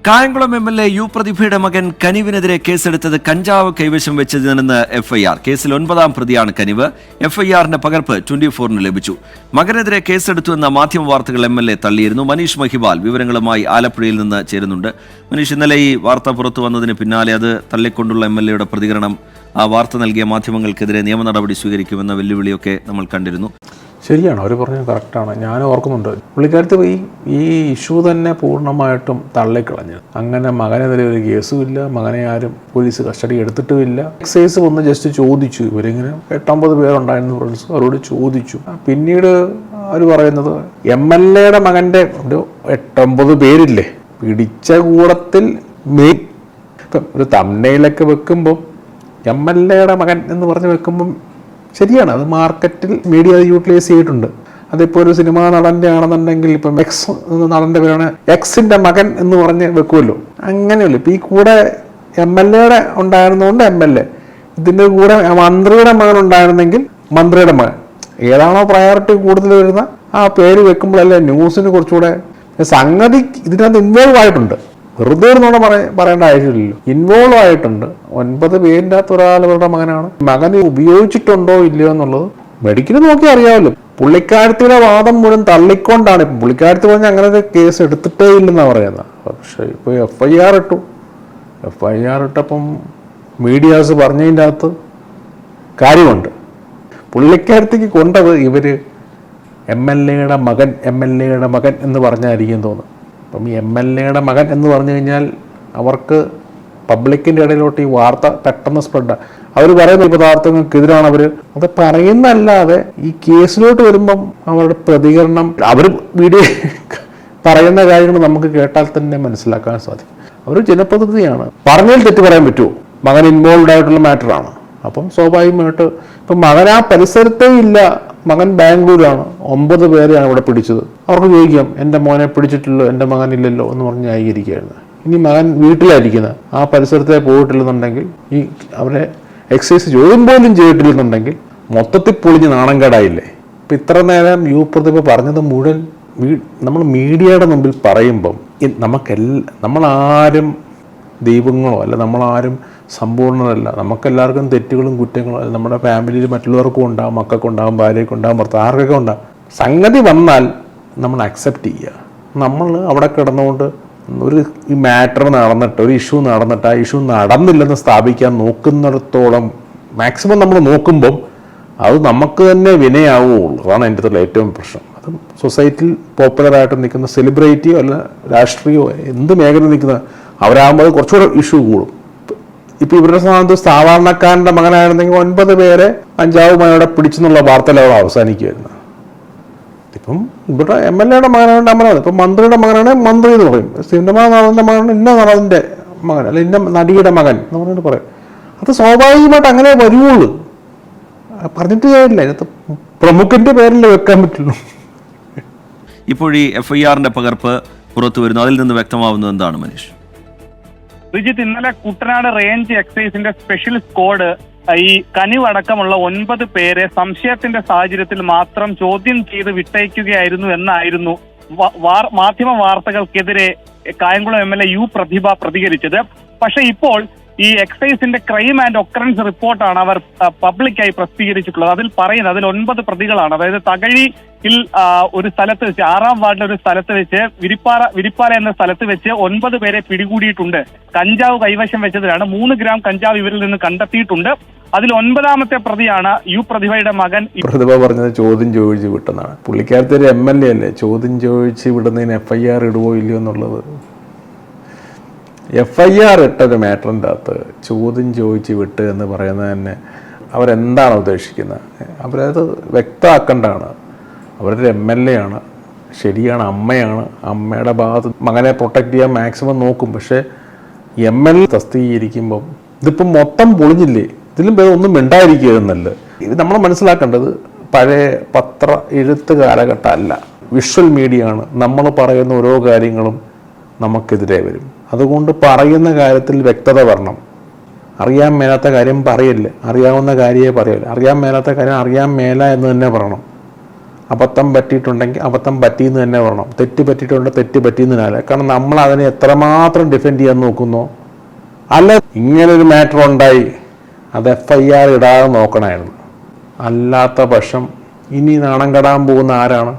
Kayamkulam MLA. U പ്രതിഭയുടെ മകൻ കനിവിനെതിരെ കേസെടുത്തത് കഞ്ചാവ് കൈവശം വെച്ചതിനെന്ന് എഫ്ഐആർ. കേസിൽ 9ാം പ്രതിയാണ് കനിവ്. എഫ്ഐആറിന്റെ പകർപ്പ് 24-ന് ലഭിച്ചു. മകനെതിരെ കേസെടുത്തുവെന്ന മാധ്യമ വാർത്തകൾ എം.എൽ.എ. തള്ളിയിരുന്നു. മനീഷ് മഹിബാൽ വിവരങ്ങളുമായി ആലപ്പുഴയിൽ നിന്ന് ചേരുന്നുണ്ട്. മനീഷ്, ഇന്നലെ ഈ വാർത്ത പുറത്തു വന്നതിന് പിന്നാലെ അത് തള്ളിക്കൊണ്ടുള്ള എം.എൽ.എയുടെ പ്രതികരണം, ആ വാർത്ത നൽകിയ മാധ്യമങ്ങൾക്കെതിരെ നിയമ നടപടി സ്വീകരിക്കുമെന്ന വെല്ലുവിളിയൊക്കെ നമ്മൾ കണ്ടിരുന്നു. ശരിയാണ്, അവർ പറഞ്ഞത് കറക്റ്റാണ്. ഞാൻ ഓർക്കുന്നുണ്ട്, പുള്ളിക്കാരത്ത് ഈ ഇഷ്യൂ തന്നെ പൂർണ്ണമായിട്ടും തള്ളിക്കളഞ്ഞത്. അങ്ങനെ മകനെതിരെ ഒരു കേസുമില്ല, മകനെ ആരും പോലീസ് കസ്റ്റഡി എടുത്തിട്ടുമില്ല. എക്സൈസ് വന്ന് ജസ്റ്റ് ചോദിച്ചു, ഇവരിങ്ങനെ 8-9 പേരുണ്ടായിരുന്നു ഫ്രണ്ട്സ്, അവരോട് ചോദിച്ചു. പിന്നീട് അവർ പറയുന്നത് എം.എൽ.എയുടെ മകൻ്റെ ഒരു 8-9 പേരില്ലേ പിടിച്ച കൂടത്തിൽ മെയിൻ. ഇപ്പം ഒരു തംബ്നെയിലൊക്കെ വെക്കുമ്പം എം.എൽ.എയുടെ മകൻ എന്ന് പറഞ്ഞ് വെക്കുമ്പം ശരിയാണ്, അത് മാർക്കറ്റിൽ മീഡിയ അത് യൂട്ടിലൈസ് ചെയ്തിട്ടുണ്ട്. അതിപ്പോൾ ഒരു സിനിമാ നടൻ്റെ ആണെന്നുണ്ടെങ്കിൽ ഇപ്പം എക്സ് നടൻ്റെ പേരാണ് എക്സിൻ്റെ മകൻ എന്ന് പറഞ്ഞ് വെക്കുമല്ലോ, അങ്ങനെയല്ലോ. ഇപ്പം ഈ കൂടെ എം.എൽ.എയുടെ ഉണ്ടായിരുന്നതുകൊണ്ട് എം.എൽ.എ, ഇതിൻ്റെ കൂടെ മന്ത്രിയുടെ മകൻ ഉണ്ടായിരുന്നെങ്കിൽ മന്ത്രിയുടെ മകൻ, ഏതാണോ പ്രയോറിറ്റി കൂടുതൽ വരുന്ന ആ പേര് വെക്കുമ്പോഴല്ലേ ന്യൂസിന് കുറച്ചുകൂടെ സംഗതി ഇതിനകത്ത് ഇൻവോൾവ് ആയിട്ടുണ്ട്. വെറുതെ ഒന്നുകൂടെ പറയേണ്ട ആവശ്യമില്ലല്ലോ, ഇൻവോൾവ് ആയിട്ടുണ്ട്. 9 പേരിൻ്റെ അകത്ത് ഒരാളുടെ മകനാണ്. മകന് ഉപയോഗിച്ചിട്ടുണ്ടോ ഇല്ലയോ എന്നുള്ളത് മെഡിക്കൽ നോക്കി അറിയാമല്ലോ. പുള്ളിക്കാരത്തിയുടെ വാദം മുഴുവൻ തള്ളിക്കൊണ്ടാണ് ഇപ്പം പുള്ളിക്കാരത്തി പറഞ്ഞാൽ അങ്ങനെ ഒരു കേസ് എടുത്തിട്ടേ ഇല്ലെന്നാണ് പറയുന്നത്. പക്ഷേ ഇപ്പോൾ എഫ്ഐആർ ഇട്ടപ്പം മീഡിയാസ് പറഞ്ഞതിൻ്റെ അകത്ത് കാര്യമുണ്ട്. പുള്ളിക്കാരത്തേക്ക് കൊണ്ടത് ഇവർ എം.എൽ.എയുടെ മകൻ എന്ന് പറഞ്ഞായിരിക്കും തോന്നുന്നു. അപ്പം ഈ എം.എൽ.എയുടെ മകൻ എന്ന് പറഞ്ഞു കഴിഞ്ഞാൽ അവർക്ക് പബ്ലിക്കിൻ്റെ ഇടയിലോട്ട് ഈ വാർത്ത പെട്ടെന്ന് സ്പ്രെഡ്. അവർ പറയുന്ന ഈ പദാർത്ഥങ്ങൾക്കെതിരാണ് അവർ അത് പറയുന്നതല്ലാതെ ഈ കേസിലോട്ട് വരുമ്പം അവരുടെ പ്രതികരണം, അവർ വീഡിയോ പറയുന്ന കാര്യങ്ങൾ നമുക്ക് കേട്ടാൽ തന്നെ മനസ്സിലാക്കാൻ സാധിക്കും. അവർ ജനപ്രതിനിധിയാണ്, പറഞ്ഞതിൽ തെറ്റ് പറയാൻ പറ്റുമോ? മകൻ ഇൻവോൾവ് ആയിട്ടുള്ള മാറ്ററാണ്. അപ്പം സ്വാഭാവികമായിട്ട് ഇപ്പം മകൻ ആ പരിസരത്തേ ഇല്ല, മകൻ ബാംഗ്ലൂരാണ്, 9 പേരെയാണ് ഇവിടെ പിടിച്ചത്. അവർക്ക് ചോദിക്കാം, എൻ്റെ മോനെ പിടിച്ചിട്ടില്ലോ, എൻ്റെ മകനില്ലല്ലോ എന്ന് പറഞ്ഞ് ന്യായീകരിക്കുകയായിരുന്നു. ഇനി മകൻ വീട്ടിലായിരിക്കുന്നത്, ആ പരിസരത്തെ പോയിട്ടില്ലെന്നുണ്ടെങ്കിൽ, ഈ അവരെ എക്സൈസ് ചോദ്യം പോലും ചെയ്തിട്ടില്ലെന്നുണ്ടെങ്കിൽ മൊത്തത്തിൽ പൊളിഞ്ഞ് നാണംകേടായില്ലേ. ഇപ്പം ഇത്ര നേരം യു പ്രതിഭ പറഞ്ഞത് മുഴുവൻ നമ്മൾ മീഡിയയുടെ മുമ്പിൽ പറയുമ്പം നമ്മളാരും ദൈവങ്ങളോ അല്ല, നമ്മളാരും സമ്പൂർണ്ണരല്ല. നമുക്കെല്ലാവർക്കും തെറ്റുകളും കുറ്റങ്ങളും അല്ല. നമ്മുടെ ഫാമിലിയിൽ മറ്റുള്ളവർക്കും ഉണ്ടാകും, മക്കൾക്കുണ്ടാകും, ഭാര്യയ്ക്കുണ്ടാകും, ഭർത്താവ് ആർക്കൊക്കെ ഉണ്ടാകും. സംഗതി വന്നാൽ നമ്മൾ അക്സെപ്റ്റ് ചെയ്യുക. നമ്മൾ അവിടെ കിടന്നുകൊണ്ട് ഈ മാറ്റർ നടന്നിട്ട്, ഒരു ഇഷ്യൂ നടന്നിട്ട് ആ ഇഷ്യൂ നടന്നില്ലെന്ന് സ്ഥാപിക്കാൻ നോക്കുന്നിടത്തോളം മാക്സിമം നമ്മൾ നോക്കുമ്പം അത് നമുക്ക് തന്നെ വിനയാവുകയുള്ളൂ. അതാണ് എൻ്റെ അടുത്തുള്ള ഏറ്റവും പ്രശ്നം. അത് സൊസൈറ്റിയിൽ പോപ്പുലറായിട്ട് നിൽക്കുന്ന സെലിബ്രിറ്റിയോ അല്ല രാഷ്ട്രീയമോ എന്ത് മേഖല നിൽക്കുന്ന അവരാകുമ്പോൾ അത് കുറച്ചുകൂടെ ഇഷ്യൂ കൂടും. ഇപ്പം ഇവരുടെ സ്ഥാനത്ത് സാധാരണക്കാരൻ്റെ മകനായിരുന്നെങ്കിൽ 9 പേരെ കഞ്ചാവുമായോടെ പിടിച്ചെന്നുള്ള വാർത്തയിലവിടെ അവസാനിക്കുമായിരുന്നു. ഇപ്പം ഇവിടെ എം.എൽ.എയുടെ മകനാണ് അമ്മനാണ്, ഇപ്പം മന്ത്രിയുടെ മകനാണെങ്കിൽ മന്ത്രി എന്ന് പറയും, സിനിമാ നടൻ്റെ മകനാണ് ഇന്ന നടൻ്റെ മകൻ അല്ല ഇന്ന നടിയുടെ മകൻ എന്ന് പറഞ്ഞിട്ട് പറയും. അത് സ്വാഭാവികമായിട്ട് അങ്ങനെ വരുവുള്ളൂ, പറഞ്ഞിട്ട് കാര്യമില്ല. അതിനകത്ത് പ്രമുഖൻ്റെ പേരിൽ വെക്കാൻ പറ്റുള്ളൂ. ഇപ്പോൾ ഈ എഫ്ഐആറിന്റെ പകർപ്പ് പുറത്തു വരുന്നു, അതിൽ നിന്ന് വ്യക്തമാവുന്നത് എന്താണ് മനീഷ്? റിജിത്ത്, ഇന്നലെ കുട്ടനാട് റേഞ്ച് എക്സൈസിന്റെ സ്പെഷ്യൽ സ്ക്വാഡ് ഈ കനിവ് അടക്കമുള്ള 9 പേരെ സംശയത്തിന്റെ സാഹചര്യത്തിൽ മാത്രം ചോദ്യം ചെയ്ത് വിട്ടയക്കുകയായിരുന്നു എന്നായിരുന്നു മാധ്യമ വാർത്തകൾക്കെതിരെ കായംകുളം എം.എൽ.എ. യു പ്രതിഭ പ്രതികരിച്ചത്. പക്ഷെ ഇപ്പോൾ ഈ എക്സൈസിന്റെ ക്രൈം ആൻഡ് ഒക്കറൻസ് റിപ്പോർട്ടാണ് അവർ പബ്ലിക്കായി പ്രസിദ്ധീകരിച്ചിട്ടുള്ളത്. അതിൽ പറയുന്നത്, അതിൽ 9 പ്രതികളാണ്. അതായത് തകഴിയിൽ ഒരു സ്ഥലത്ത് വെച്ച്, 6ാം വാർഡിലെ ഒരു സ്ഥലത്ത് വെച്ച്, വിരിപ്പാല എന്ന സ്ഥലത്ത് വെച്ച് 9 പേരെ പിടികൂടിയിട്ടുണ്ട്. കഞ്ചാവ് കൈവശം വെച്ചതിലാണ്. 3 ഗ്രാം കഞ്ചാവ് ഇവരിൽ നിന്ന് കണ്ടെത്തിയിട്ടുണ്ട്. അതിൽ 9ാമത്തെ പ്രതിയാണ് യു പ്രതിഭയുടെ മകൻ. പ്രതിഭ പറഞ്ഞത് ചോദ്യം ചോദിച്ച് വിട്ടെന്നാണ്. പുള്ളിക്കാരത്തെ ഒരു എം.എൽ.എ. അല്ലേ, ചോദ്യം ചോദിച്ച് വിടുന്നതിന് എഫ്ഐആർ ഇടുവോ ഇല്ലയോ എന്നുള്ളത്. എഫ്ഐആർ ഇട്ടൊരു മാറ്ററിൻ്റെ അകത്ത് ചോദ്യം ചോദിച്ച് വിട്ട് എന്ന് പറയുന്നത് തന്നെ അവരെന്താണ് ഉദ്ദേശിക്കുന്നത്? അവരത് വ്യക്തമാക്കേണ്ടതാണ്. അവരൊരു എം.എൽ.എ. ആണ്, ശരിയാണ്, അമ്മയാണ്, അമ്മയുടെ ഭാഗത്ത് മകനെ പ്രൊട്ടക്റ്റ് ചെയ്യാൻ മാക്സിമം നോക്കും. പക്ഷേ എം.എൽ.എ. തസ്തികരിക്കുമ്പം ഇതിപ്പം മൊത്തം പൊളിഞ്ഞില്ലേ, ഇതിലും പേര് ഒന്നും മിണ്ടായിരിക്കുന്നല്ല. ഇത് നമ്മൾ മനസ്സിലാക്കേണ്ടത് പഴയ പത്ര എഴുത്ത് കാലഘട്ടം അല്ല, വിഷ്വൽ മീഡിയ ആണ്. നമ്മൾ പറയുന്ന ഓരോ കാര്യങ്ങളും നമുക്കെതിരെ വരും. അതുകൊണ്ട് പറയുന്ന കാര്യത്തിൽ വ്യക്തത വരണം. അറിയാൻ മേലാത്ത കാര്യം പറയല്ലേ, അറിയാവുന്ന കാര്യമേ പറയല്ലേ. അറിയാൻ മേലാത്ത കാര്യം അറിയാൻ മേല എന്ന് തന്നെ പറയണം. അബദ്ധം പറ്റിയിട്ടുണ്ടെങ്കിൽ അബദ്ധം പറ്റിയെന്ന് തന്നെ പറയണം, തെറ്റ് പറ്റിയിട്ടുണ്ടെങ്കിൽ തെറ്റ് പറ്റിയെന്നല്ല. കാരണം നമ്മൾ അതിനെ എത്രമാത്രം ഡിഫെൻഡ് ചെയ്യാൻ നോക്കുന്നോ, അല്ല ഇങ്ങനൊരു മാറ്റർ ഉണ്ടായി അത് FIR ഇടാതെ നോക്കണമായിരുന്നു. അല്ലാത്ത പക്ഷം ഇനി നാണം കെടാൻ പോകുന്ന ആരാണ്?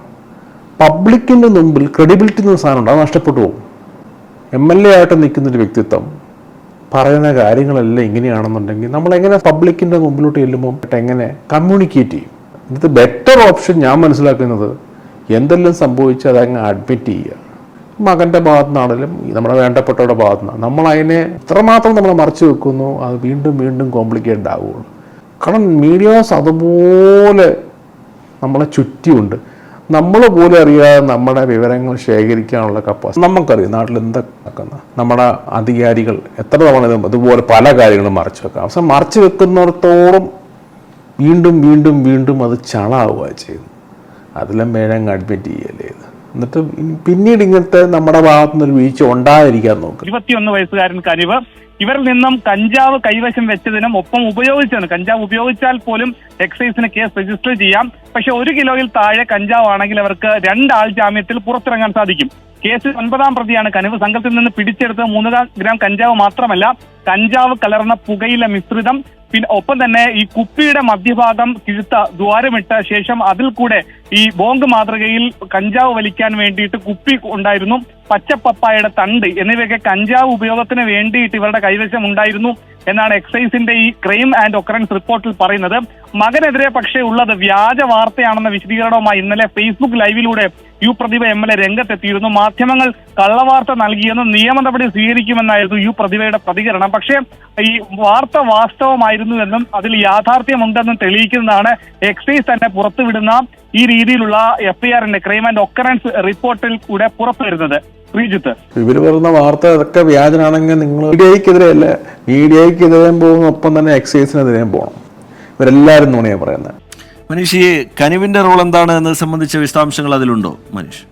പബ്ലിക്കിൻ്റെ മുമ്പിൽ ക്രെഡിബിലിറ്റി എന്ന സാധനമുണ്ട്, അത് നഷ്ടപ്പെട്ടു പോകും. MLA ആയിട്ട് നിൽക്കുന്നൊരു വ്യക്തിത്വം പറയുന്ന കാര്യങ്ങളെല്ലാം ഇങ്ങനെയാണെന്നുണ്ടെങ്കിൽ നമ്മളെങ്ങനെ പബ്ലിക്കിൻ്റെ മുമ്പിലോട്ട് ചെല്ലുമ്പോൾ എങ്ങനെ കമ്മ്യൂണിക്കേറ്റ് ചെയ്യും? ഇത് ബെറ്റർ ഓപ്ഷൻ ഞാൻ മനസ്സിലാക്കുന്നത് എന്തെല്ലാം സംഭവിച്ചാൽ അതങ്ങ് അഡ്മിറ്റ് ചെയ്യുക. മകൻ്റെ ഭാഗത്തു നിന്നാണെങ്കിലും നമ്മുടെ വേണ്ടപ്പെട്ടവരുടെ ഭാഗത്തു നിന്നാണ്. നമ്മളതിനെ എത്രമാത്രം നമ്മൾ മറച്ചു വെക്കുന്നു അത് വീണ്ടും വീണ്ടും കോംപ്ലിക്കേറ്റഡ് ആവുകയുള്ളൂ. കാരണം മീഡിയാസ് അതുപോലെ നമ്മളെ ചുറ്റിയുണ്ട്. നമ്മൾ പോലും അറിയാതെ നമ്മുടെ വിവരങ്ങൾ ശേഖരിക്കാനുള്ള കപ്പാസിറ്റി നമുക്കറിയാം. നാട്ടിൽ എന്താ നടക്കുന്ന നമ്മുടെ അധികാരികൾ എത്ര തവണ ഇതുപോലെ പല കാര്യങ്ങളും മറച്ചു വെക്കാം. അവസാനം മറച്ചു വെക്കുന്നിടത്തോളം വീണ്ടും വീണ്ടും വീണ്ടും അത് ചളാവുക ചെയ്യുന്നു. അതിലും വേണം അഡ്മിറ്റ് ചെയ്യല്ലേ ഇത്. എന്നിട്ട് പിന്നീട് ഇങ്ങനത്തെ നമ്മുടെ ഭാഗത്തുനിന്നൊരു വീഴ്ച ഉണ്ടാതിരിക്കാൻ നോക്കും. 21 വയസ്സുകാരൻ കനിവ് ഇവരിൽ നിന്നും കഞ്ചാവ് കൈവശം വെച്ചതിനും ഒപ്പം ഉപയോഗിച്ചതിനും, കഞ്ചാവ് ഉപയോഗിച്ചാൽ പോലും എക്സൈസിന് കേസ് രജിസ്റ്റർ ചെയ്യാം. പക്ഷെ 1 കിലോയിൽ താഴെ കഞ്ചാവ് ആണെങ്കിൽ അവർക്ക് 2 ആൾ ജാമ്യത്തിൽ പുറത്തിറങ്ങാൻ സാധിക്കും. കേസിൽ 9ാം പ്രതിയാണ് കനിവ്. സംഘത്തിൽ നിന്ന് പിടിച്ചെടുത്ത 3 ഗ്രാം കഞ്ചാവ് മാത്രമല്ല, കഞ്ചാവ് കലർന്ന പുകയില മിശ്രിതം, പിന്നെ ഒപ്പം തന്നെ ഈ കുപ്പിയുടെ മധ്യഭാഗം കിഴുത്ത ദ്വാരമിട്ട ശേഷം അതിൽ കൂടെ ഈ ബോംഗ് മാതൃകയിൽ കഞ്ചാവ് വലിക്കാൻ വേണ്ടിയിട്ട് കുപ്പി ഉണ്ടായിരുന്നു, പച്ചപ്പപ്പായയുടെ തണ്ട് എന്നിവയൊക്കെ കഞ്ചാവ് ഉപയോഗത്തിന് വേണ്ടിയിട്ട് ഇവരുടെ കൈവശം ഉണ്ടായിരുന്നു എന്നാണ് എക്സൈസിന്റെ ഈ ക്രൈം ആൻഡ് ഒക്കറൻസ് റിപ്പോർട്ടിൽ പറയുന്നത്. മകനെതിരെ പക്ഷേ ഉള്ളത് വ്യാജ വാർത്തയാണെന്ന വിശദീകരണവുമായി ഇന്നലെ ഫേസ്ബുക്ക് ലൈവിലൂടെ പ്രതിഭ MLA രംഗത്തെത്തിയിരുന്നു. മാധ്യമങ്ങൾ കള്ളവാർത്ത നൽകിയെന്നും നിയമ നടപടി സ്വീകരിക്കുമെന്നായിരുന്നു പ്രതിഭയുടെ പ്രതികരണം. പക്ഷേ ഈ വാർത്ത വാസ്തവമായിരുന്നു എന്നും അതിൽ യാഥാർത്ഥ്യമുണ്ടെന്നും തെളിയിക്കുന്നതാണ് എക്സൈസ് തന്നെ പുറത്തുവിടുന്ന ഈ രീതിയിലുള്ള FIRന്റെ ക്രൈം ആൻഡ് ഒക്കറൻസ് റിപ്പോർട്ടിൽ കൂടെ പുറത്തുവരുന്നത്. ശ്രീജിത്ത്, ഇവർ പറയുന്ന വാർത്ത അതൊക്കെ വ്യാജനാണെങ്കിൽ നിങ്ങൾ മീഡിയക്കെതിരെയല്ല, മീഡിയക്കെതിരെയും പോകും, ഒപ്പം തന്നെ എക്സൈസിനെതിരെയും പോകണം. ഇവരെല്ലാവരും നുണയാണ് പറയുന്നത്. മനീഷ്, ഈ കനിവിന്റെ റോൾ എന്താണ് എന്നത് സംബന്ധിച്ച വിശദാംശങ്ങൾ അതിലുണ്ടോ മനീഷ്?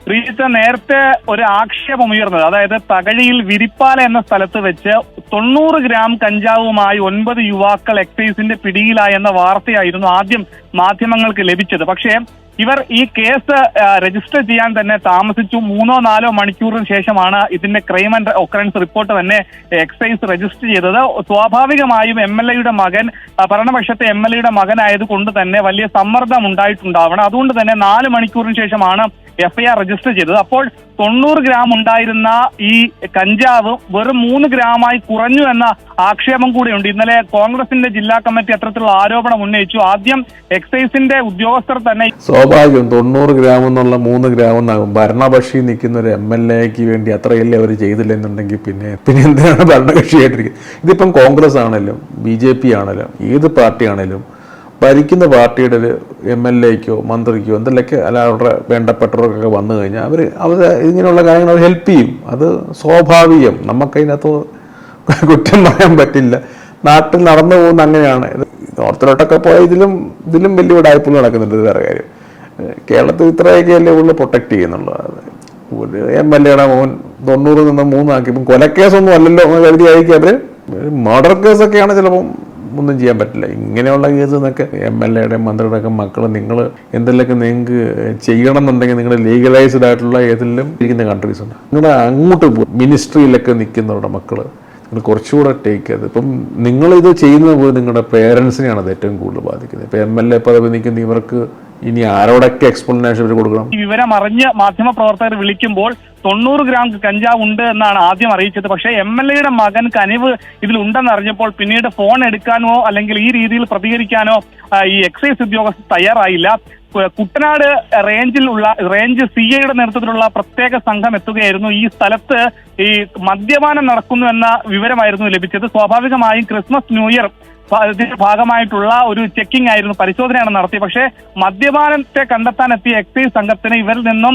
ശ്രീജിത്ത്, നേരത്തെ ഒരു ആക്ഷേപം ഉയർന്നത്, അതായത് തകഴിയിൽ വിരിപ്പാല എന്ന സ്ഥലത്ത് വെച്ച് 90 ഗ്രാം കഞ്ചാവുമായി 9 യുവാക്കൾ എക്സൈസിന്റെ പിടിയിലായെന്ന വാർത്തയായിരുന്നു ആദ്യം മാധ്യമങ്ങൾക്ക് ലഭിച്ചത്. പക്ഷേ ഇവർ ഈ കേസ് രജിസ്റ്റർ ചെയ്യാൻ തന്നെ താമസിച്ചു. 3-4 മണിക്കൂറിന് ശേഷമാണ് ഇതിന്റെ ക്രൈം ആൻഡ് ഒക്കറൻസ് റിപ്പോർട്ട് തന്നെ എക്സൈസ് രജിസ്റ്റർ ചെയ്തത്. സ്വാഭാവികമായും MLAയുടെ മകൻ, ഭരണപക്ഷത്തെ MLAയുടെ മകനായതുകൊണ്ട് തന്നെ വലിയ സമ്മർദ്ദം ഉണ്ടായിട്ടുണ്ടാവണം. അതുകൊണ്ട് തന്നെ 4 മണിക്കൂറിന് ശേഷമാണ് FIR രജിസ്റ്റർ ചെയ്തത്. അപ്പോൾ 90 ഗ്രാം ഉണ്ടായിരുന്ന ഈ കഞ്ചാവ് വെറും 3 ഗ്രാമായി കുറഞ്ഞു എന്ന ആക്ഷേപം കൂടിയുണ്ട്. ഇന്നലെ കോൺഗ്രസിന്റെ ജില്ലാ കമ്മിറ്റി അത്തരത്തിലുള്ള ആരോപണം ഉന്നയിച്ചു. ആദ്യം എക്സൈസിന്റെ ഉദ്യോഗസ്ഥർ തന്നെ സ്വാഭാവികം 90 ഗ്രാം എന്നുള്ള 3 ഗ്രാം എന്നാകും. ഭരണപക്ഷി നിൽക്കുന്ന ഒരു MLAക്ക് വേണ്ടി അത്രയല്ലേ അവർ ചെയ്തില്ലെന്നുണ്ടെങ്കിൽ പിന്നെ എന്തിനാണ് ഭരണകക്ഷിയായിട്ടിരിക്കുന്നത്? ഇതിപ്പം കോൺഗ്രസ് ആണെങ്കിലും BJP ആണെങ്കിലും ഏത് പാർട്ടി ആണെങ്കിലും ഭരിക്കുന്ന പാർട്ടിയുടെ ഒരു MLAക്കോ മന്ത്രിക്കോ എന്തെങ്കിലുമൊക്കെ അല്ല അവരുടെ വേണ്ടപ്പെട്ടവർക്കൊക്കെ വന്നു കഴിഞ്ഞാൽ അവർ ഇങ്ങനെയുള്ള കാര്യങ്ങൾ അവർ ഹെൽപ്പ് ചെയ്യും. അത് സ്വാഭാവികം, നമുക്കതിനകത്ത് കുറ്റം പറയാൻ പറ്റില്ല. നാട്ടിൽ നടന്നു പോകുന്ന അങ്ങനെയാണ്. നോർത്തിലോട്ടൊക്കെ പോയാൽ ഇതിലും വലിയ ഉടായ്പകൾ നടക്കുന്നുണ്ട്. ഇത് വേറെ കാര്യം. കേരളത്തിൽ ഇത്രയൊക്കെയല്ലേ ഉള്ളു പ്രൊട്ടക്ട് ചെയ്യുന്നുള്ളത്. ഒരു MLAയുടെ മോൻ 90 നിന്ന് 3 ആക്കിയപ്പം കൊലക്കേസൊന്നും അല്ലല്ലോ എന്ന് കരുതിയായിരിക്കും അവർ. മർഡർ കേസൊക്കെയാണ് ചിലപ്പം ഒന്നും ചെയ്യാൻ പറ്റില്ല. ഇങ്ങനെയുള്ള കേസ് എന്നൊക്കെ MLAയുടെ മന്ത്രിയുടെ ഒക്കെ മക്കൾ നിങ്ങൾ എന്തെങ്കിലുമൊക്കെ നിങ്ങൾക്ക് ചെയ്യണം എന്നുണ്ടെങ്കിൽ നിങ്ങൾ ലീഗലൈസ്ഡ് ആയിട്ടുള്ള ഏതെങ്കിലും ഇരിക്കുന്ന കൺട്രീസ് ഉണ്ട്. നിങ്ങളുടെ അങ്ങോട്ട് പോകും മിനിസ്ട്രിയിലൊക്കെ നിൽക്കുന്നവരുടെ മക്കൾ നിങ്ങൾ കുറച്ചുകൂടെ ടേക്ക് ചെയ്ത്. ഇപ്പം നിങ്ങളിത് ചെയ്യുന്നത് പോലും നിങ്ങളുടെ പേരൻസിനെയാണ് അത് ഏറ്റവും കൂടുതൽ ബാധിക്കുന്നത്. ഇപ്പം MLA പദവി നിൽക്കുന്ന ഇവർക്ക് ഇനി ആരോടൊക്കെ എക്സ്പ്ലനേഷൻ ഇവർ കൊടുക്കണം? ഈ വിവരം അറിഞ്ഞ് മാധ്യമപ്രവർത്തകർ വിളിക്കുമ്പോൾ 90 ഗ്രാം കഞ്ചാവ് ഉണ്ട് എന്നാണ് ആദ്യം അറിയിച്ചത്. പക്ഷേ MLAയുടെ മകൻ കനിവ് ഇതിലുണ്ടെന്ന് അറിഞ്ഞപ്പോൾ പിന്നീട് ഫോൺ എടുക്കാനോ അല്ലെങ്കിൽ ഈ രീതിയിൽ പ്രതികരിക്കാനോ ഈ എക്സൈസ് ഉദ്യോഗസ്ഥർ തയ്യാറായില്ല. കുട്ടനാട് റേഞ്ച് CIയുടെ നേതൃത്വത്തിലുള്ള പ്രത്യേക സംഘം എത്തുകയായിരുന്നു. ഈ സ്ഥലത്ത് ഈ മദ്യപാനം നടക്കുന്നു എന്ന വിവരമായിരുന്നു ലഭിച്ചത്. സ്വാഭാവികമായും ക്രിസ്മസ് ന്യൂ ഇയർ ഇതിന്റെ ഭാഗമായിട്ടുള്ള ഒരു ചെക്കിംഗ് ആയിരുന്നു, പരിശോധനയാണ് നടത്തിയത്. പക്ഷേ മദ്യപാനത്തെ കണ്ടെത്താൻ എത്തിയ എക്സൈസ് സംഘത്തിന് ഇവരിൽ നിന്നും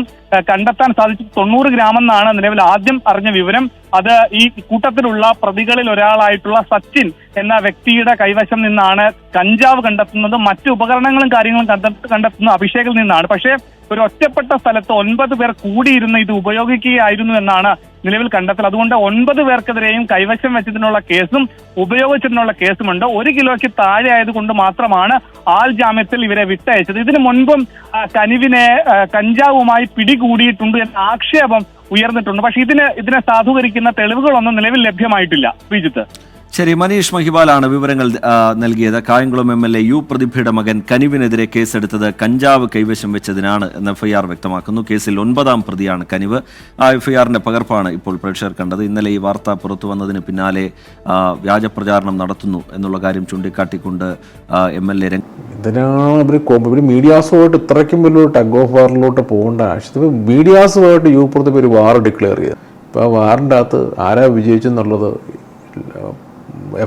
കണ്ടെത്താൻ സാധിച്ചു 90 ഗ്രാം എന്നാണ് നിലവിൽ ആദ്യം അറിഞ്ഞ വിവരം. അത് ഈ കൂട്ടത്തിലുള്ള പ്രതികളിൽ ഒരാളായിട്ടുള്ള സച്ചിൻ എന്ന വ്യക്തിയുടെ കൈവശം നിന്നാണ് കഞ്ചാവ് കണ്ടെത്തുന്നത്. മറ്റു ഉപകരണങ്ങളും കാര്യങ്ങളും കണ്ടെത്തുന്നത് അഭിഷേകിൽ നിന്നാണ്. പക്ഷേ ഒരു ഒറ്റപ്പെട്ട സ്ഥലത്ത് 9 പേർ കൂടിയിരുന്ന് ഇത് ഉപയോഗിക്കുകയായിരുന്നു എന്നാണ് നിലവിൽ കണ്ടെത്തൽ. അതുകൊണ്ട് 9 പേർക്കെതിരെയും കൈവശം വെച്ചതിനുള്ള കേസും ഉപയോഗിച്ചതിനുള്ള കേസുമുണ്ട്. 1 കിലോയ്ക്ക് താഴെ ആയതുകൊണ്ട് മാത്രമാണ് ആൾ ജാമ്യത്തിൽ ഇവരെ വിട്ടയച്ചത്. ഇതിനു മുൻപും കനിവിനെ കഞ്ചാവുമായി പിടികൂടിയിട്ടുണ്ട് എന്ന ആക്ഷേപം ഉയർന്നിട്ടുണ്ട്. പക്ഷെ ഇതിനെ സാധൂകരിക്കുന്ന തെളിവുകളൊന്നും നിലവിൽ ലഭ്യമായിട്ടില്ല. ശ്രീജിത്ത്. ശരി, മനീഷ് മഹിബാലാണ് വിവരങ്ങൾ നൽകിയത്. കായംകുളം MLA യു പ്രതിഭയുടെ മകൻ കനിവിനെതിരെ കേസെടുത്തത് കഞ്ചാവ് കൈവശം വെച്ചതിനാണ് എന്ന് FIR വ്യക്തമാക്കുന്നു. കേസിൽ 9ാം പ്രതിയാണ് കനിവ്. ആ FIRന്റെ പകർപ്പാണ് ഇപ്പോൾ പ്രേക്ഷകർ കണ്ടത്. ഇന്നലെ ഈ വാർത്ത പുറത്തു വന്നതിന് പിന്നാലെ വ്യാജ പ്രചാരണം നടത്തുന്നു എന്നുള്ള കാര്യം ചൂണ്ടിക്കാട്ടിക്കൊണ്ട് MLA ഇതിനാണ് ഇവർ മീഡിയാസുമായിട്ട് ഇത്രയ്ക്കും വലിയൊരു ടഗ് ഓഫ് വാറിലോട്ട് പോകേണ്ട ആവശ്യം. മീഡിയാസുമായിട്ട് യു പ്രതിഭ ഒരു വാർ ഡിക്ലെയർ ചെയ്ത് ഇപ്പോൾ ആ വാറിൻ്റെ അകത്ത് ആരാ വിജയിച്ചെന്നുള്ളത്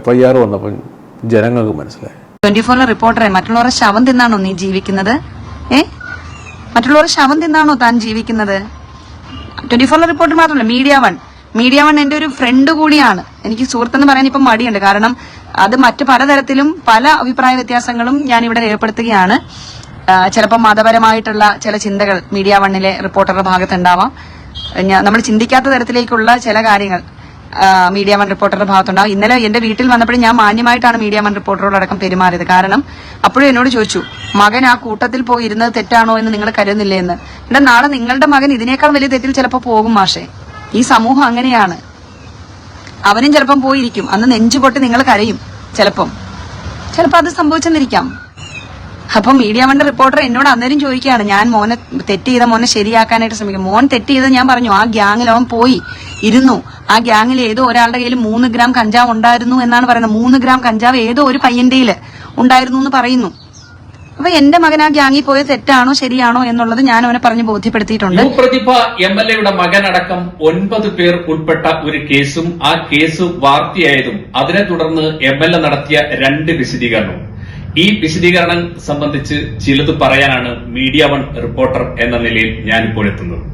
FIR വന്നപ്പോൾ ജനങ്ങൾക്ക് മനസ്സിലായി. 24 റിപ്പോർട്ടറെ മറ്റുള്ളവരുടെ ശവം തിന്നാണോ നീ ജീവിക്കുന്നത്? മറ്റുള്ളവരുടെ ശവം തിന്നാണോ താൻ ജീവിക്കുന്നത്? 24 റിപ്പോർട്ടർ മാത്രമല്ല, മീഡിയ വൺ എന്റെ ഒരു ഫ്രണ്ട് കൂടിയാണ്. എനിക്ക് സുഹൃത്തെന്ന് പറയാൻ ഇപ്പം മടിയുണ്ട്. കാരണം അത് മറ്റു പലതരത്തിലും പല അഭിപ്രായ വ്യത്യാസങ്ങളും ഞാൻ ഇവിടെ രേഖപ്പെടുത്തുകയാണ്. ചിലപ്പോൾ മതപരമായിട്ടുള്ള ചില ചിന്തകൾ മീഡിയ വണ്ണിലെ റിപ്പോർട്ടറുടെ ഭാഗത്തുണ്ടാവാം. നമ്മൾ ചിന്തിക്കാത്ത തരത്തിലേക്കുള്ള ചില കാര്യങ്ങൾ മീഡിയ വൺ റിപ്പോർട്ടറുടെ ഭാഗത്തുണ്ടാവും. ഇന്നലെ എന്റെ വീട്ടിൽ വന്നപ്പോഴും ഞാൻ മാന്യമായിട്ടാണ് മീഡിയ വൺ റിപ്പോർട്ടറോടക്കം പെരുമാറിയത്. കാരണം അപ്പോഴും എന്നോട് ചോദിച്ചു, മകൻ ആ കൂട്ടത്തിൽ പോയി ഇരുന്നത് തെറ്റാണോ എന്ന് നിങ്ങൾ കരുതുന്നില്ലേ എന്ന്. ഇവിടെ നാളെ നിങ്ങളുടെ മകൻ ഇതിനേക്കാൾ വലിയ തെറ്റിൽ ചിലപ്പോൾ പോകും മാഷേ. ഈ സമൂഹം അങ്ങനെയാണ്. അവനും ചിലപ്പം പോയിരിക്കും, അന്ന് നെഞ്ചുപൊട്ടി നിങ്ങൾ കരയും. ചിലപ്പോ അത് സംഭവിച്ചെന്നിരിക്കാം. അപ്പം മീഡിയ വണ്ണിന്റെ റിപ്പോർട്ടർ എന്നോട് അന്നേരം ചോദിക്കുകയാണ്, ഞാൻ മോനെ തെറ്റ് ചെയ്ത മോനെ ശരിയാക്കാനായിട്ട് ശ്രമിക്കും. മോൻ തെറ്റ് ചെയ്ത് ഞാൻ പറഞ്ഞു, ആ ഗ്യാങ്ങിൽ അവൻ പോയി ഇരുന്നു. ആ ഗ്യാങ്ങിൽ ഏതോ ഒരാളുടെ കയ്യിൽ 3 ഗ്രാം കഞ്ചാവ് ഉണ്ടായിരുന്നു എന്നാണ് പറയുന്നത്. 3 ഗ്രാം കഞ്ചാവ് ഏതോ ഒരു പയ്യന്റെ ഉണ്ടായിരുന്നു എന്ന് പറയുന്നു. അപ്പൊ എന്റെ മകൻ ആ ഗ്യാങ്ങിൽ പോയത് തെറ്റാണോ ശരിയാണോ എന്നുള്ളത് ഞാൻ അവനെ പറഞ്ഞ് ബോധ്യപ്പെടുത്തിയിട്ടുണ്ട്. പ്രതിഭ MLAയുടെ മകനടക്കം 9 പേർ ഉൾപ്പെട്ട ഒരു കേസും ആ കേസ് വാർത്തയായതും അതിനെ തുടർന്ന് MLA നടത്തിയ 2 വിശദീകരണവും. ഈ വിശദീകരണം സംബന്ധിച്ച് ചിലത് പറയാനാണ് മീഡിയ വൺ റിപ്പോർട്ടർ എന്ന നിലയിൽ ഞാനിപ്പോൾ എത്തുന്നത്.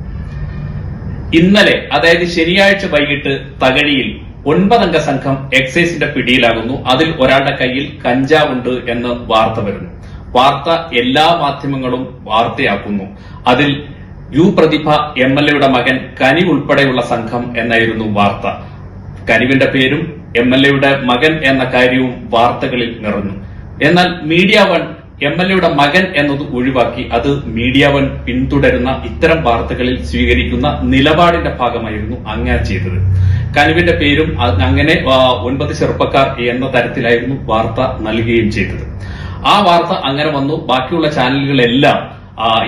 ഇന്നലെ, അതായത് ശനിയാഴ്ച വൈകിട്ട് തകഴിയിൽ 9 അംഗ സംഘം എക്സൈസിന്റെ പിടിയിലാകുന്നു. അതിൽ ഒരാളുടെ കയ്യിൽ കഞ്ചാവുണ്ട് എന്ന് വാർത്ത വരുന്നു. വാർത്ത എല്ലാ മാധ്യമങ്ങളും വാർത്തയാക്കുന്നു. അതിൽ യു പ്രതിഭ MLAയുടെ മകൻ കനിവ് ഉൾപ്പെടെയുള്ള സംഘം എന്നായിരുന്നു വാർത്ത. കനിവിന്റെ പേരും MLAയുടെ മകൻ എന്ന കാര്യവും വാർത്തകളിൽ നിറഞ്ഞു. എന്നാൽ മീഡിയ വൺ MLAയുടെ മകൻ എന്നത് ഒഴിവാക്കി അത് മീഡിയ വൺ പിന്തുടരുന്ന ഇത്തരം വാർത്തകളിൽ സ്വീകരിക്കുന്ന നിലപാടിന്റെ ഭാഗമായിരുന്നു അങ്ങനെ ചെയ്തത്. കനിവിന്റെ പേരും അങ്ങനെ 9 ചെറുപ്പക്കാർ എന്ന തരത്തിലായിരുന്നു വാർത്ത നൽകുകയും ചെയ്തത്. ആ വാർത്ത അങ്ങനെ വന്നു. ബാക്കിയുള്ള ചാനലുകളെല്ലാം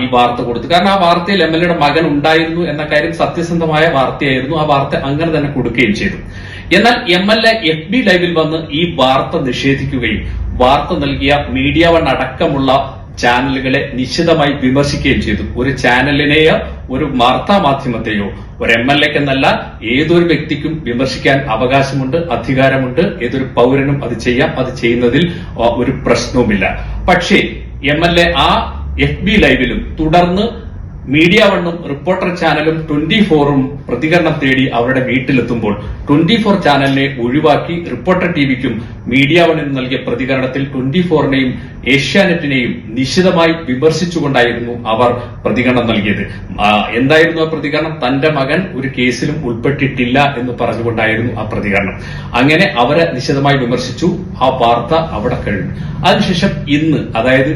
ഈ വാർത്ത കൊടുത്തു. കാരണം ആ വാർത്തയിൽ MLAയുടെ മകൻ ഉണ്ടായിരുന്നു എന്ന കാര്യം സത്യസന്ധമായ വാർത്തയായിരുന്നു. ആ വാർത്ത അങ്ങനെ തന്നെ കൊടുക്കുകയും ചെയ്തു. എന്നാൽ MLA FB ലൈവിൽ വന്ന് ഈ വാർത്ത നിഷേധിക്കുകയും വാർത്ത നൽകിയ മീഡിയ വൺ അടക്കമുള്ള ചാനലുകളെ നിശിതമായി വിമർശിക്കുകയും ചെയ്തു. ഒരു ചാനലിനെയോ ഒരു വാർത്താ മാധ്യമത്തെയോ ഒരു MLAക്ക് എന്നല്ല ഏതൊരു വ്യക്തിക്കും വിമർശിക്കാൻ അവകാശമുണ്ട്, അധികാരമുണ്ട്. ഏതൊരു പൗരനും അത് ചെയ്യാം. അത് ചെയ്യുന്നതിൽ ഒരു പ്രശ്നവുമില്ല. പക്ഷേ MLA ആ FB ലൈവിലും തുടർന്ന് മീഡിയ വണ്ണും റിപ്പോർട്ടർ ചാനലും 24ഉം പ്രതികരണം തേടി അവരുടെ വീട്ടിലെത്തുമ്പോൾ 24 ചാനലിനെ ഒഴിവാക്കി റിപ്പോർട്ടർ TVക്കും മീഡിയ വണ്ണിനും നൽകിയ പ്രതികരണത്തിൽ 24നെയും ഏഷ്യാനെറ്റിനെയും നിശിതമായി വിമർശിച്ചുകൊണ്ടായിരുന്നു അവർ പ്രതികരണം നൽകിയത്. എന്തായിരുന്നു ആ പ്രതികരണം? തന്റെ മകൻ ഒരു കേസിലും ഉൾപ്പെട്ടിട്ടില്ല എന്ന് പറഞ്ഞുകൊണ്ടായിരുന്നു ആ പ്രതികരണം. അങ്ങനെ അവരെ നിശിതമായി വിമർശിച്ചു. ആ വാർത്ത അവിടെ കഴിഞ്ഞു. അതിനുശേഷം ഇന്ന്, അതായത്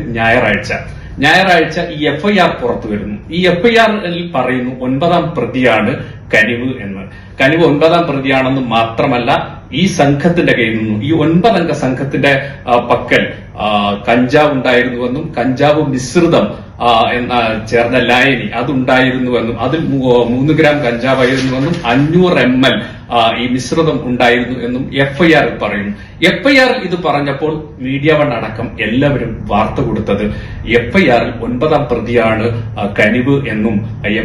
ഞായറാഴ്ച ഈ FIR പുറത്തു വരുന്നു. ഈ FIRൽ പറയുന്നു 9ാം പ്രതിയാണ് കനിവ് എന്ന്. കനിവ് 9ാം പ്രതിയാണെന്ന് മാത്രമല്ല, ഈ സംഘത്തിന്റെ കയ്യിൽ നിന്നും, ഈ 9 അംഗ സംഘത്തിന്റെ പക്കൽ കഞ്ചാവ് ഉണ്ടായിരുന്നുവെന്നും കഞ്ചാവ് മിശ്രിതം ചേർന്ന ലായനി അതുണ്ടായിരുന്നുവെന്നും അതിൽ 3 ഗ്രാം കഞ്ചാവായിരുന്നുവെന്നും 500 ml ഈ മിശ്രിതം ഉണ്ടായിരുന്നു എന്നും FIR പറയുന്നു. FIR ഇത് പറഞ്ഞപ്പോൾ മീഡിയ വൺ അടക്കം എല്ലാവരും വാർത്ത കൊടുത്തത് FIR 9ാം പ്രതിയാണ് കനിവ് എന്നും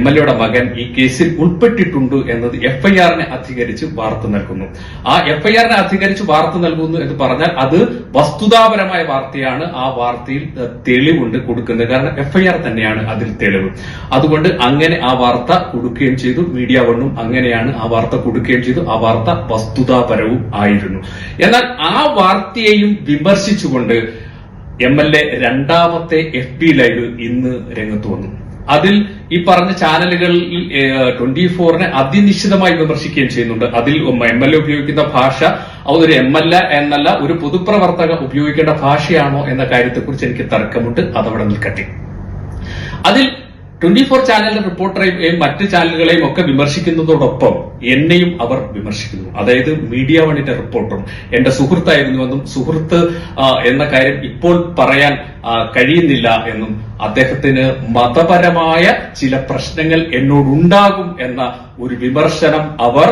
MLAയുടെ മകൻ ഈ കേസിൽ ഉൾപ്പെട്ടിട്ടുണ്ട് എന്നത് FIRനെ അധികരിച്ച് വാർത്ത നൽകുന്നു. ആ FIRനെ അധികരിച്ച് വാർത്ത നൽകുന്നു എന്ന് പറഞ്ഞാൽ അത് വസ്തുതാപരമായ വാർത്തയാണ്. ആ വാർത്തയിൽ തെളിവുണ്ട് കൊടുക്കുന്നത്. കാരണം FIR തന്നെയാണ് അതിൽ തെളിവ്. അതുകൊണ്ട് അങ്ങനെ ആ വാർത്ത കൊടുക്കുകയും ചെയ്തു. മീഡിയ വണ്ണും അങ്ങനെയാണ് ആ വാർത്ത കൊടുക്കുകയും ചെയ്തു. ആ വാർത്ത വസ്തുതാപരവും ആയിരുന്നു. എന്നാൽ ആ വാർത്തയെയും വിമർശിച്ചുകൊണ്ട് MLA 2ാമത്തെ FB ലൈവ് ഇന്ന് രംഗത്ത് വന്നു. അതിൽ ഈ പറഞ്ഞ ചാനലുകളിൽ 24-നെ അതിനിശ്ചിതമായി വിമർശിക്കുകയും ചെയ്യുന്നുണ്ട്. അതിൽ MLA ഉപയോഗിക്കുന്ന ഭാഷ ഒരു MLA എന്നല്ല, ഒരു പൊതുപ്രവർത്തക ഉപയോഗിക്കേണ്ട ഭാഷയാണോ എന്ന കാര്യത്തെക്കുറിച്ച് എനിക്ക് തർക്കമുണ്ട്. അതവിടെ നിൽക്കട്ടെ. അതിൽ 24 ചാനലിന്റെ റിപ്പോർട്ടറെയും മറ്റ് ചാനലുകളെയും ഒക്കെ വിമർശിക്കുന്നതോടൊപ്പം എന്നെയും അവർ വിമർശിക്കുന്നു. അതായത് മീഡിയ വണ്ണിന്റെ റിപ്പോർട്ടറും എന്റെ സുഹൃത്തായിരുന്നുവെന്നും സുഹൃത്ത് എന്ന കാര്യം ഇപ്പോൾ പറയാൻ കഴിയുന്നില്ല എന്നും അദ്ദേഹത്തിന് മതപരമായ ചില പ്രശ്നങ്ങൾ എന്നോടുണ്ടാകും എന്ന ഒരു വിമർശനം അവർ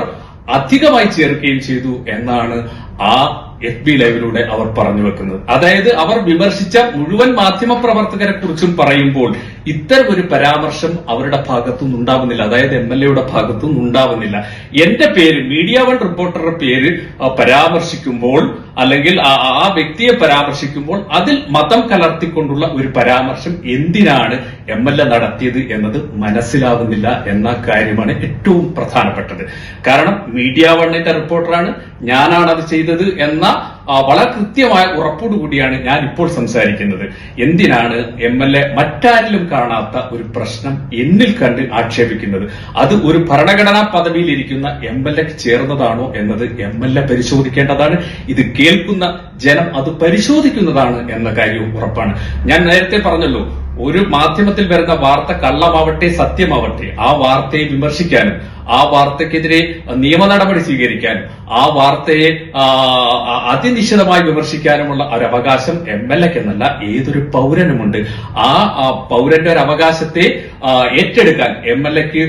അധികമായി ചേർക്കുകയും ചെയ്തു എന്നാണ് ആ FB ലൈവിലൂടെ അവർ പറഞ്ഞു വെക്കുന്നത്. അതായത് അവർ വിമർശിച്ച മുഴുവൻ മാധ്യമപ്രവർത്തകരെ കുറിച്ചും പറയുമ്പോൾ ഇത്തരം ഒരു പരാമർശം അവരുടെ ഭാഗത്തുനിന്ന് ഉണ്ടാവുന്നില്ല. അതായത് MLA-യുടെ ഭാഗത്തുനിന്ന് ഉണ്ടാവുന്നില്ല. എന്റെ പേര്, മീഡിയ വൺ റിപ്പോർട്ടറുടെ പേര് പരാമർശിക്കുമ്പോൾ അല്ലെങ്കിൽ ആ വ്യക്തിയെ പരാമർശിക്കുമ്പോൾ അതിൽ മതം കലർത്തിക്കൊണ്ടുള്ള ഒരു പരാമർശം എന്തിനാണ് MLA നടത്തിയത് എന്നത് മനസ്സിലാവുന്നില്ല എന്ന കാര്യമാണ് ഏറ്റവും പ്രധാനപ്പെട്ടത്. കാരണം മീഡിയ വണ്ണിന്റെ റിപ്പോർട്ടറാണ്, ഞാനാണ് അത് ചെയ്തത് എന്ന വളരെ കൃത്യമായ ഉറപ്പോടുകൂടിയാണ് ഞാൻ ഇപ്പോൾ സംസാരിക്കുന്നത്. എന്തിനാണ് MLA മറ്റാരിലും കാണാത്ത ഒരു പ്രശ്നം എന്നിൽ കണ്ട് ആക്ഷേപിക്കുന്നത്? അത് ഒരു ഭരണഘടനാ പദവിയിലിരിക്കുന്ന MLAക്ക് ചേർന്നതാണോ എന്നത് MLA പരിശോധിക്കേണ്ടതാണ്. ഇത് കേൾക്കുന്ന ജനം അത് പരിശോധിക്കുന്നതാണ് എന്ന കാര്യവും ഉറപ്പാണ്. ഞാൻ നേരത്തെ പറഞ്ഞല്ലോ, ഒരു മാധ്യമത്തിൽ വരുന്ന വാർത്ത കള്ളമാവട്ടെ സത്യമാവട്ടെ ആ വാർത്തയെ വിമർശിക്കാനും ആ വാർത്തക്കെതിരെ നിയമ നടപടി സ്വീകരിക്കാനും ആ വാർത്തയെ അതിനിശ്ചിതമായി വിമർശിക്കാനുമുള്ള ഒരു അവകാശം MLAക്ക് എന്നല്ല ഏതൊരു പൗരനുമുണ്ട്. ആ പൗരന്റെ ഒരു അവകാശത്തെ ഏറ്റെടുക്കാൻ MLAക്ക്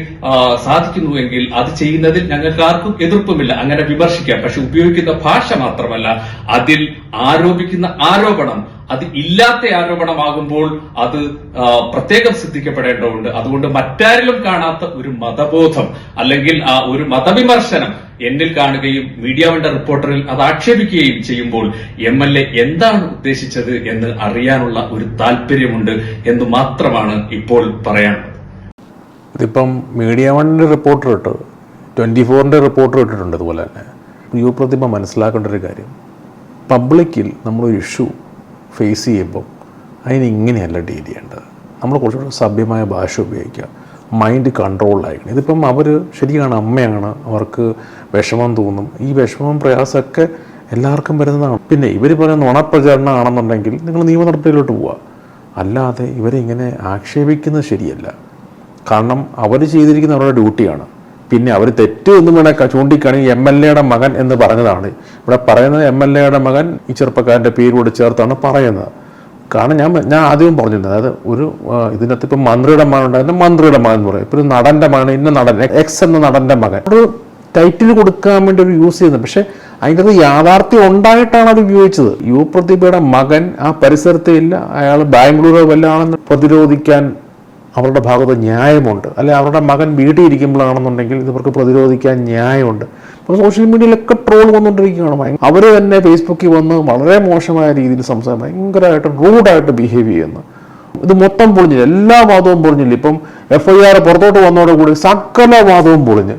സാധിക്കുന്നുവെങ്കിൽ അത് ചെയ്യുന്നതിൽ ഞങ്ങൾക്ക് ആർക്കും എതിർപ്പുമില്ല. അങ്ങനെ വിമർശിക്കാം. പക്ഷെ ഉപയോഗിക്കുന്ന ഭാഷ മാത്രമല്ല, അതിൽ ആരോപിക്കുന്ന ആരോപണം അത് ഇല്ലാത്ത ആരോപണമാകുമ്പോൾ അത് പ്രത്യേകം ശ്രദ്ധിക്കപ്പെടേണ്ടതുണ്ട്. അതുകൊണ്ട് മറ്റാരിലും കാണാത്ത ഒരു മതബോധം അല്ലെങ്കിൽ ഒരു മതവിമർശനം എന്നിൽ കാണുകയും മീഡിയ വണ്ണിന്റെ റിപ്പോർട്ടറിൽ അത് ആക്ഷേപിക്കുകയും ചെയ്യുമ്പോൾ MLA എന്താണ് ഉദ്ദേശിച്ചത് എന്ന് അറിയാനുള്ള ഒരു താല്പര്യമുണ്ട് എന്ന് മാത്രമാണ് ഇപ്പോൾ പറയാനുള്ളത്. ഇതിപ്പം മീഡിയ വണ്ണിന്റെ റിപ്പോർട്ടർ ഇട്ട് 24-ന്റെ റിപ്പോർട്ടർ ഇട്ടിട്ടുണ്ട്. അതുപോലെ തന്നെ പ്രതിഭ മനസ്സിലാക്കേണ്ട ഒരു കാര്യം, പബ്ലിക്കിൽ നമ്മളൊരു ഇഷ്യൂ ഫേസ് ചെയ്യുമ്പോൾ അതിന് ഇങ്ങനെയല്ല ഡീൽ ചെയ്യേണ്ടത്. നമ്മൾ കുറച്ചുകൂടെ സഭ്യമായ ഭാഷ ഉപയോഗിക്കുക, മൈൻഡ് കൺട്രോളിലായിരിക്കണം. ഇതിപ്പം അവർ ശരിയാണ്, അമ്മയാണ്, അവർക്ക് വിഷമം തോന്നും. ഈ വിഷമം പ്രയാസമൊക്കെ എല്ലാവർക്കും വരുന്നതാണ്. പിന്നെ ഇവർ പറയുന്ന നുണപ്രചാരണം ആണെന്നുണ്ടെങ്കിൽ നിങ്ങൾ നിയമ നടപടിയിലോട്ട് പോവുക. അല്ലാതെ ഇവരെ ഇങ്ങനെ ആക്ഷേപിക്കുന്നത് ശരിയല്ല. കാരണം അവർ ചെയ്തിരിക്കുന്ന അവരുടെ ഡ്യൂട്ടിയാണ്. പിന്നെ അവർ തെറ്റ് എന്നും വേണേ ചൂണ്ടിക്കാണെങ്കിൽ MLA-യുടെ മകൻ എന്ന് പറഞ്ഞതാണ്. ഇവിടെ പറയുന്നത് MLA-യുടെ മകൻ ഈ ചെറുപ്പക്കാരൻ്റെ പേരോട് ചേർത്താണ് പറയുന്നത്. കാരണം ഞാൻ ആദ്യം പറഞ്ഞിട്ടുണ്ട്, അതായത് ഒരു ഇതിനകത്ത് ഇപ്പം മന്ത്രിയുടെ മകൻ ഉണ്ടായിരുന്നു, മന്ത്രിയുടെ മകൻ എന്ന് പറയും. ഇപ്പം ഒരു നടൻ്റെ മകൻ, ഇന്ന നടൻ, X എന്ന നടൻ്റെ മകൻ, ഒരു ടൈറ്റിൽ കൊടുക്കാൻ വേണ്ടി ഒരു യൂസ് ചെയ്യുന്നത്. പക്ഷെ അതിൻ്റെ അത് യാഥാർത്ഥ്യം ഉണ്ടായിട്ടാണ് അത് ഉപയോഗിച്ചത്. പ്രതിഭയുടെ മകൻ ആ പരിസരത്തേ ഇല്ല, അയാൾ ബാംഗ്ലൂരോ വല്ലതാണെന്ന് പ്രതിരോധിക്കാൻ അവരുടെ ഭാഗത്ത് ന്യായമുണ്ട്. അല്ലെ അവരുടെ മകൻ വീട്ടിൽ ഇരിക്കുമ്പോഴാണെന്നുണ്ടെങ്കിൽ ഇവർക്ക് പ്രതിരോധിക്കാൻ ന്യായമുണ്ട്. ഇപ്പോൾ സോഷ്യൽ മീഡിയയിലൊക്കെ ട്രോൾ വന്നുകൊണ്ടിരിക്കുകയാണ്. അവർ തന്നെ ഫേസ്ബുക്കിൽ വന്ന് വളരെ മോശമായ രീതിയിൽ ഭയങ്കരമായിട്ട് റൂഡായിട്ട് ബിഹേവ് ചെയ്യുന്നു. ഇത് മൊത്തം പൊളിഞ്ഞില്ല, എല്ലാ വാദവും പൊളിഞ്ഞില്ല. ഇപ്പം FIR പുറത്തോട്ട് വന്നതോടുകൂടി സകല വാദവും പൊളിഞ്ഞ്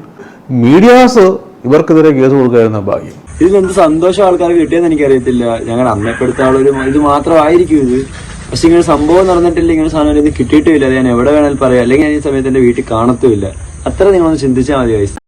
മീഡിയാസ് ഇവർക്കെതിരെ കേസ് കൊടുക്കാതിരുന്ന ഭാഗ്യം. ഇതിലെന്ത് സന്തോഷം ആൾക്കാർക്ക് കിട്ടിയെന്ന് എനിക്കറിയത്തില്ല. ഞങ്ങൾ അമ്മപ്പെടുത്താനുള്ളൊരു ഇത് മാത്രമായിരിക്കും ഇത്. പക്ഷെ ഇങ്ങനെ സംഭവം നടന്നിട്ടില്ല, ഇങ്ങനെ സാധനം ഇത് കിട്ടിയിട്ടുമില്ല. അത് ഞാൻ എവിടെ വേണമെങ്കിലും പറയാം, അല്ലെങ്കിൽ ഞാൻ ഈ സമയത്ത് എന്റെ വീട്ടിൽ കാണത്തുമില്ല. അത്ര നിങ്ങളൊന്ന് ചിന്തിച്ചാൽ മതി.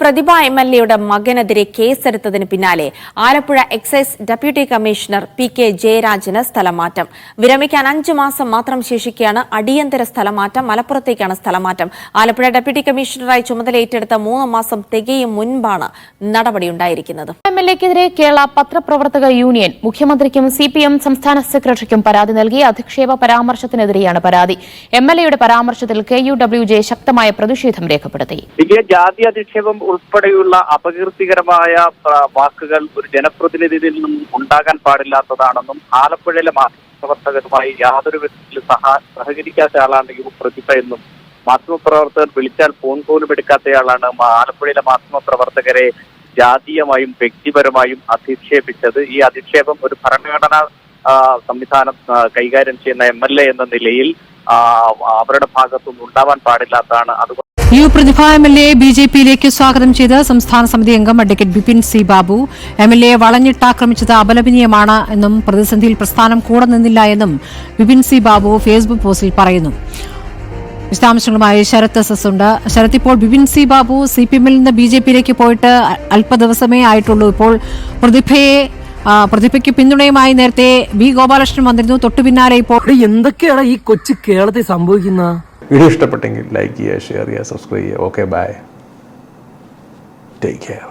പ്രതിഭ MLA-യുടെ മകനെതിരെ കേസെടുത്തതിന് പിന്നാലെ Alappuzha excise deputy commissioner PK ജയരാജന് സ്ഥലമാറ്റം. വിരമിക്കാൻ 5 മാസം മാത്രം ശേഷിക്കെയാണ് അടിയന്തര സ്ഥലമാറ്റം. മലപ്പുറത്തേക്കാണ് സ്ഥലമാറ്റം. ആലപ്പുഴ ഡെപ്യൂട്ടി കമ്മീഷണറായി ചുമതലയേറ്റെടുത്ത 3 മാസം തികയും മുൻപാണ് നടപടിയുണ്ടായിരിക്കുന്നത്. MLA-ക്കെതിരെ കേരള പത്രപ്രവർത്തക യൂണിയൻ മുഖ്യമന്ത്രിക്കും CPM സംസ്ഥാന സെക്രട്ടറിക്കും പരാതി നൽകി. അധിക്ഷേപ പരാമർശത്തിനെതിരെയാണ് പരാതി. MLA-യുടെ പരാമർശത്തിൽ KUWJ ശക്തമായ പ്രതിഷേധം രേഖപ്പെടുത്തി. ജാതി അധിക്ഷേപം ഉൾപ്പെടെയുള്ള അപകീർത്തികരമായ വാക്കുകൾ ഒരു ജനപ്രതിനിധിയിൽ നിന്നും ഉണ്ടാകാൻ പാടില്ലാത്തതാണെന്നും ആലപ്പുഴയിലെ മാധ്യമപ്രവർത്തകരുമായി യാതൊരു വിധത്തിലും സഹകരിക്കാത്ത ആളാണ് പ്രതിഭ എന്നും മാധ്യമപ്രവർത്തകർ വിളിച്ചാൽ ഫോൺ പോലും എടുക്കാത്തയാളാണ് ആലപ്പുഴയിലെ മാധ്യമപ്രവർത്തകരെ ജാതീയമായും വ്യക്തിപരമായും അധിക്ഷേപിച്ചത്. ഈ അധിക്ഷേപം ഒരു ഭരണഘടനാ സംവിധാനം കൈകാര്യം ചെയ്യുന്ന MLA എന്ന നിലയിൽ അവരുടെ ഭാഗത്തുനിന്ന് ഉണ്ടാവാൻ പാടില്ലാത്തതാണ്. അതുകൊണ്ട് പ്രതിഭ MLA BJP-യിലേക്ക് സ്വാഗതം ചെയ്ത് സംസ്ഥാന സമിതി അംഗം advocate Bipin C Babu MLA വളഞ്ഞിട്ടാക്രമിച്ചത് അപലപനീയമാണ് എന്നും പ്രതിസന്ധിയിൽ പ്രസ്ഥാനം കൂടെ നിന്നില്ല എന്നും ബിപിൻ സി ബാബു ഫേസ്ബുക്ക് പോസ്റ്റിൽ പറയുന്നു. വിശദാംശങ്ങളുമായി ശരത് എസ് ഉണ്ട്. ശരത്, ഇപ്പോൾ ബിപിൻ സി ബാബു CPM-ൽ നിന്ന് BJP-യിലേക്ക് പോയിട്ട് അല്പ ദിവസമേ ആയിട്ടുള്ളൂ. ഇപ്പോൾ പ്രതിഭയ്ക്ക് പിന്തുണയുമായി നേരത്തെ B. ഗോപാലകൃഷ്ണൻ വന്നിരുന്നു. തൊട്ടു പിന്നാലെ ഇപ്പോൾ എന്തൊക്കെയാണ് ഈ കൊച്ചു കേരളത്തിൽ സംഭവിക്കുന്ന? വീഡിയോ ഇഷ്ടപ്പെട്ടെങ്കിൽ ലൈക്ക് ചെയ്യുക, ഷെയർ ചെയ്യുക, സബ്സ്ക്രൈബ് ചെയ്യുക. Okay, bye, take care.